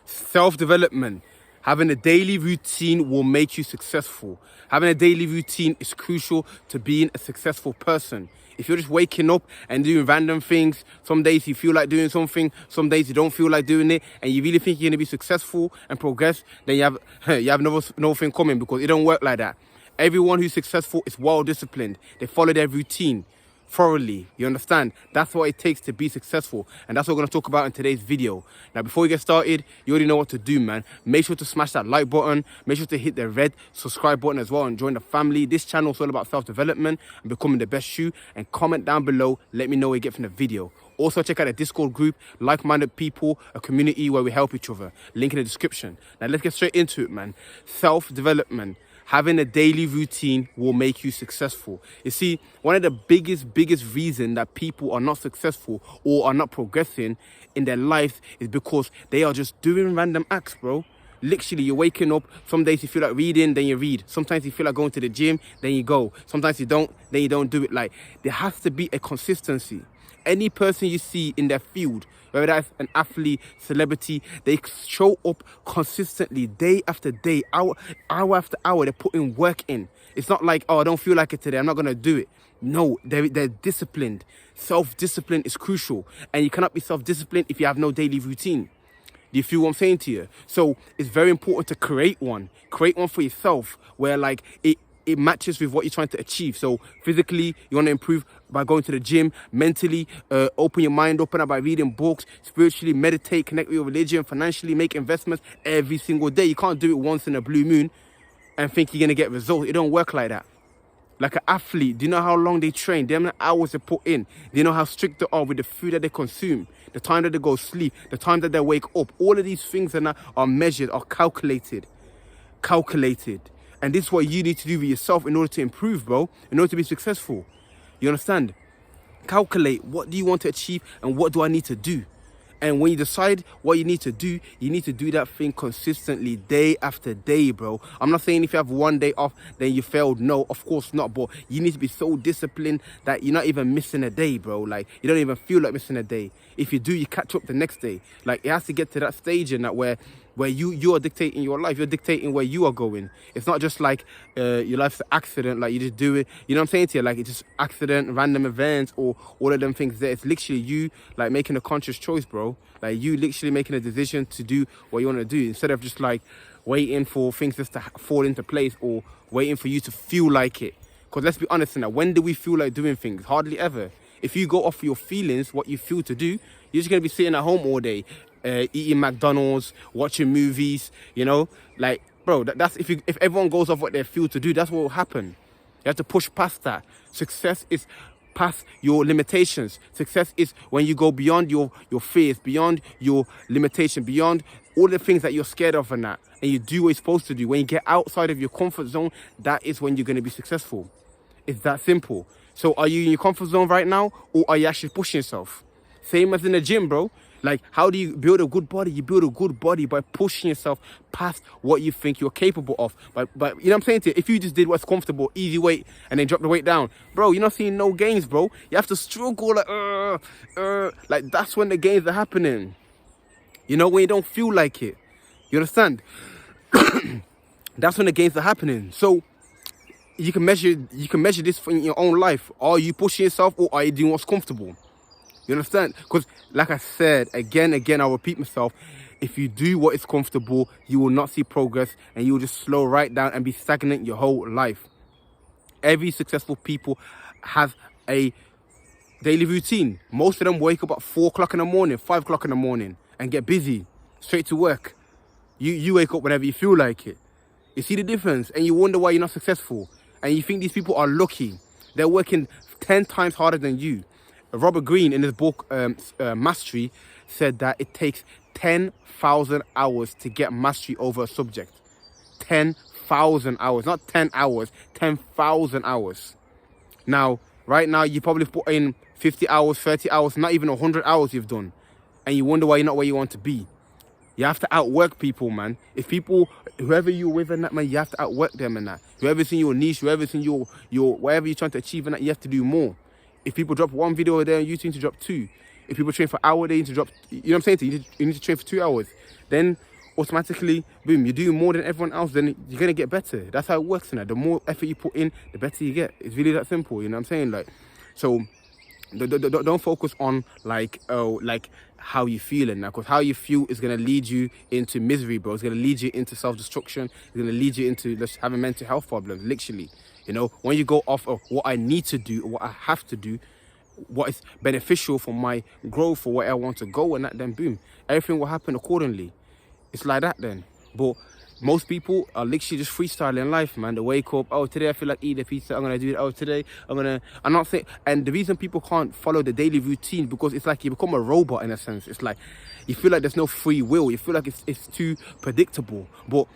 Self-development. Having a daily routine will make you successful. Having a daily routine is crucial to being a successful person. If you're just waking up and doing random things, some days you feel like doing something, some days you don't feel like doing it, and you really think you're going to be successful and progress, then you have nothing coming, because it don't work like that. Everyone who's successful is well disciplined. They follow their routine thoroughly. You understand? That's what it takes to be successful, and that's what we're going to talk about in today's video. Now, before we get started, you already know what to do, man. Make sure to smash that like button, make sure to hit the red subscribe button as well, and join the family. This channel is all about self-development and becoming the best you. And comment down below, let me know what you get from the video. Also, check out the Discord group, like-minded people, a community where we help each other. Link in the description. Now let's get straight into it, man. Self-development. Having a daily routine will make you successful. You see, one of the biggest reason that people are not successful or are not progressing in their lives is because they are just doing random acts, bro. Literally, you're waking up. Some days you feel like reading, then you read. Sometimes you feel like going to the gym, then you go. Sometimes you don't, then you don't do it. Like, there has to be a consistency. Any person you see in their field, whether that's an athlete, celebrity, they show up consistently day after day, hour after hour. They're putting work in. It's not like, oh, I don't feel like it today, I'm not going to do it. No, they're disciplined. Self-discipline is crucial. And you cannot be self-disciplined if you have no daily routine. Do you feel what I'm saying to you? So it's very important to create one. Create one for yourself where, like, it matches with what you're trying to achieve. So physically, you want to improve by going to the gym. Mentally, open your mind, open up by reading books. Spiritually, meditate, connect with your religion. Financially, make investments every single day. You can't do it once in a blue moon and think you're going to get results. It don't work like that. Like an athlete, do you know how long they train? Do you know how many hours they put in? Do you know how strict they are with the food that they consume? The time that they go sleep, the time that they wake up. All of these things are measured, are calculated. And this is what you need to do with yourself in order to improve, bro. In order to be successful. You understand? Calculate, what do you want to achieve and what do I need to do? And when you decide what you need to do that thing consistently, day after day, bro. I'm not saying if you have one day off, then you failed. No, of course not. But you need to be so disciplined that you're not even missing a day, bro. Like, you don't even feel like missing a day. If you do, you catch up the next day. Like, it has to get to that stage in that where you are dictating your life. You're dictating where you are going. It's not just like your life's an accident, like you just do it. You know what I'm saying to you? Like, it's just accident, random events, or all of them things there. It's literally you, like, making a conscious choice, bro. Like, you literally making a decision to do what you want to do, instead of just like waiting for things just to fall into place or waiting for you to feel like it. Because let's be honest in that, when do we feel like doing things? Hardly ever. If you go off your feelings, what you feel to do, you're just going to be sitting at home all day, eating McDonald's, watching movies, you know? Like, bro, that's if everyone goes off what they feel to do, that's what will happen. You have to push past that. Success is past your limitations. Success is when you go beyond your fears, beyond your limitation, beyond all the things that you're scared of and that, and you do what you're supposed to do. When you get outside of your comfort zone, that is when you're going to be successful. It's that simple. So are you in your comfort zone right now, or are you actually pushing yourself? Same as in the gym, bro. Like, how do you build a good body? You build a good body by pushing yourself past what you think you're capable of. But you know what I'm saying to you? If you just did what's comfortable, easy weight, and then drop the weight down, bro, you're not seeing no gains, bro. You have to struggle, like that's when the gains are happening. You know, when you don't feel like it. You understand? That's when the gains are happening. So you can measure this in your own life. Are you pushing yourself, or are you doing what's comfortable? You understand? Because, like I said, again, I'll repeat myself. If you do what is comfortable, you will not see progress, and you will just slow right down and be stagnant your whole life. Every successful people have a daily routine. Most of them wake up at 4 o'clock in the morning, 5 o'clock in the morning, and get busy, straight to work. You wake up whenever you feel like it. You see the difference, and you wonder why you're not successful. And you think these people are lucky. They're working 10 times harder than you. Robert Greene, in his book Mastery, said that it takes 10,000 hours to get mastery over a subject. 10,000 hours, not 10 hours, 10,000 hours. Now, right now, you probably put in 50 hours, 30 hours, not even 100 hours you've done. And you wonder why you're not where you want to be. You have to outwork people, man. If people, whoever you're with and that, man, you have to outwork them and that. Whoever's in your niche, whoever's in your whatever you're trying to achieve and that, you have to do more. If people drop one video a day on YouTube, you need to drop 2. If people train for an hour a day, you need to drop, you know what I'm saying to you? You need to train for 2 hours. Then automatically, boom, you're doing more than everyone else, then you're going to get better. That's how it works. The more effort you put in, the better you get. It's really that simple, you know what I'm saying? Like, so don't focus on like, oh, like how you feeling now, because how you feel is going to lead you into misery, bro. It's going to lead you into self-destruction. It's going to lead you into just having mental health problems, literally. You know, when you go off of what I need to do, what I have to do, what is beneficial for my growth, for where I want to go, and that, then boom, everything will happen accordingly. It's like that then. But most people are literally just freestyling life, man. They wake up, oh, today I feel like eating a pizza, I'm gonna do it. Oh, today I'm not saying. And the reason people can't follow the daily routine, because it's like you become a robot in a sense. It's like you feel like there's no free will. You feel like it's too predictable. But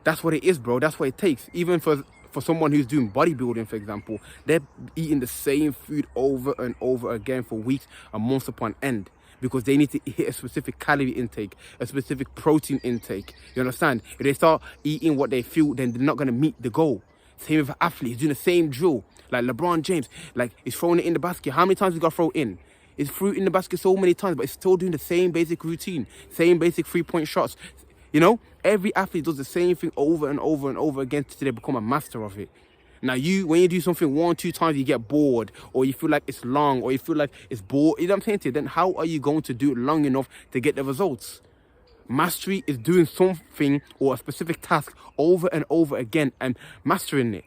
that's what it is, bro. That's what it takes. Even for someone who's doing bodybuilding, for example, they're eating the same food over and over again for weeks and months upon end, because they need to hit a specific calorie intake, a specific protein intake. You understand? If they start eating what they feel, then they're not going to meet the goal. Same with athletes, doing the same drill. Like LeBron James, like, he's throwing it in the basket. How many times he got to throw it in? He's threw it in the basket so many times, but he's still doing the same basic routine, same basic 3-point shots. You know, every athlete does the same thing over and over and over again until they become a master of it. Now, when you do something 1-2 times, you get bored, or you feel like it's long, or you feel like it's bored. You know what I'm saying to you? Then how are you going to do it long enough to get the results? Mastery is doing something or a specific task over and over again and mastering it.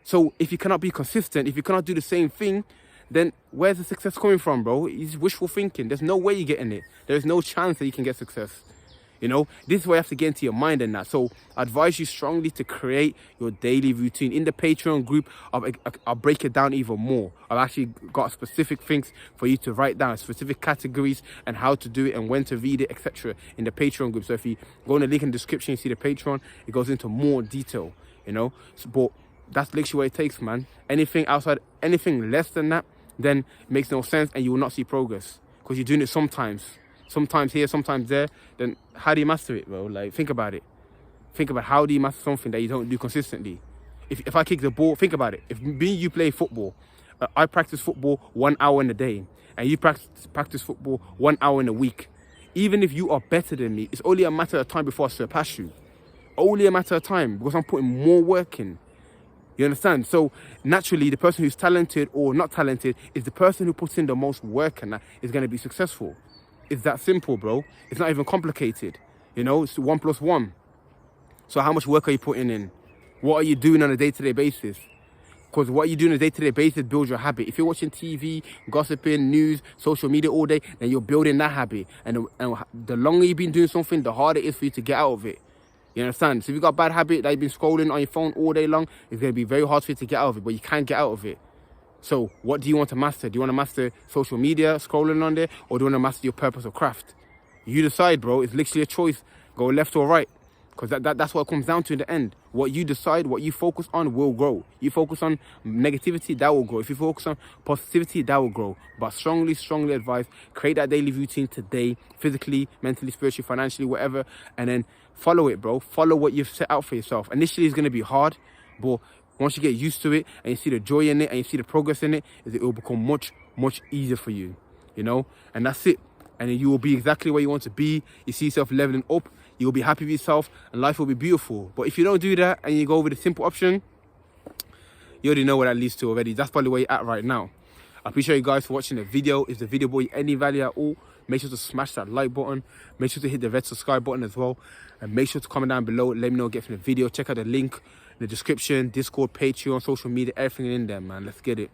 So if you cannot be consistent, if you cannot do the same thing, then where's the success coming from, bro? It's wishful thinking. There's no way you're getting it. There's no chance that you can get success. You know, this is what you have to get into your mind and that. So I advise you strongly to create your daily routine. In the Patreon group, I'll break it down even more. I've actually got specific things for you to write down, specific categories and how to do it and when to read it, etc. in the Patreon group. So if you go in the link in the description, you see the Patreon, it goes into more detail, you know. So, but that's literally what it takes, man. Anything outside, anything less than that, then it makes no sense and you will not see progress, because you're doing it sometimes here, sometimes there. Then how do you master it, bro? Like, think about it. Think about how do you master something that you don't do consistently. If I kick the ball, think about it. If me and you play football, I practice football 1 hour in a day, and you practice football 1 hour in a week. Even if you are better than me, it's only a matter of time before I surpass you. Only a matter of time, because I'm putting more work in. You understand? So naturally, the person who's talented or not talented is the person who puts in the most work, and that is going to be successful. It's that simple, bro. It's not even complicated. You know, it's 1 + 1. So how much work are you putting in? What are you doing on a day-to-day basis? Because what you do on a day-to-day basis builds your habit. If you're watching TV, gossiping, news, social media all day, then you're building that habit. And the longer you've been doing something, the harder it is for you to get out of it. You understand? So if you've got a bad habit that you've been scrolling on your phone all day long, it's going to be very hard for you to get out of it, but you can get out of it. So what do you want to master? Do you want to master social media, scrolling on there, or do you want to master your purpose or craft? You decide, bro. It's literally a choice. Go left or right. Because that's what it comes down to in the end. What you decide, what you focus on will grow. You focus on negativity, that will grow. If you focus on positivity, that will grow. But strongly advise, create that daily routine today, physically, mentally, spiritually, financially, whatever, and then follow it, bro. Follow what you've set out for yourself. Initially, it's going to be hard, but once you get used to it and you see the joy in it and you see the progress in it, it will become much easier for you, you know? And that's it. And then you will be exactly where you want to be. You see yourself leveling up. You will be happy with yourself and life will be beautiful. But if you don't do that and you go with the simple option, you already know what that leads to already. That's probably where you're at right now. I appreciate you guys for watching the video. If the video brought you any value at all, make sure to smash that like button. Make sure to hit the red subscribe button as well. And make sure to comment down below. Let me know what you get from the video. Check out the link in the description, Discord, Patreon, social media, everything in there, man. Let's get it.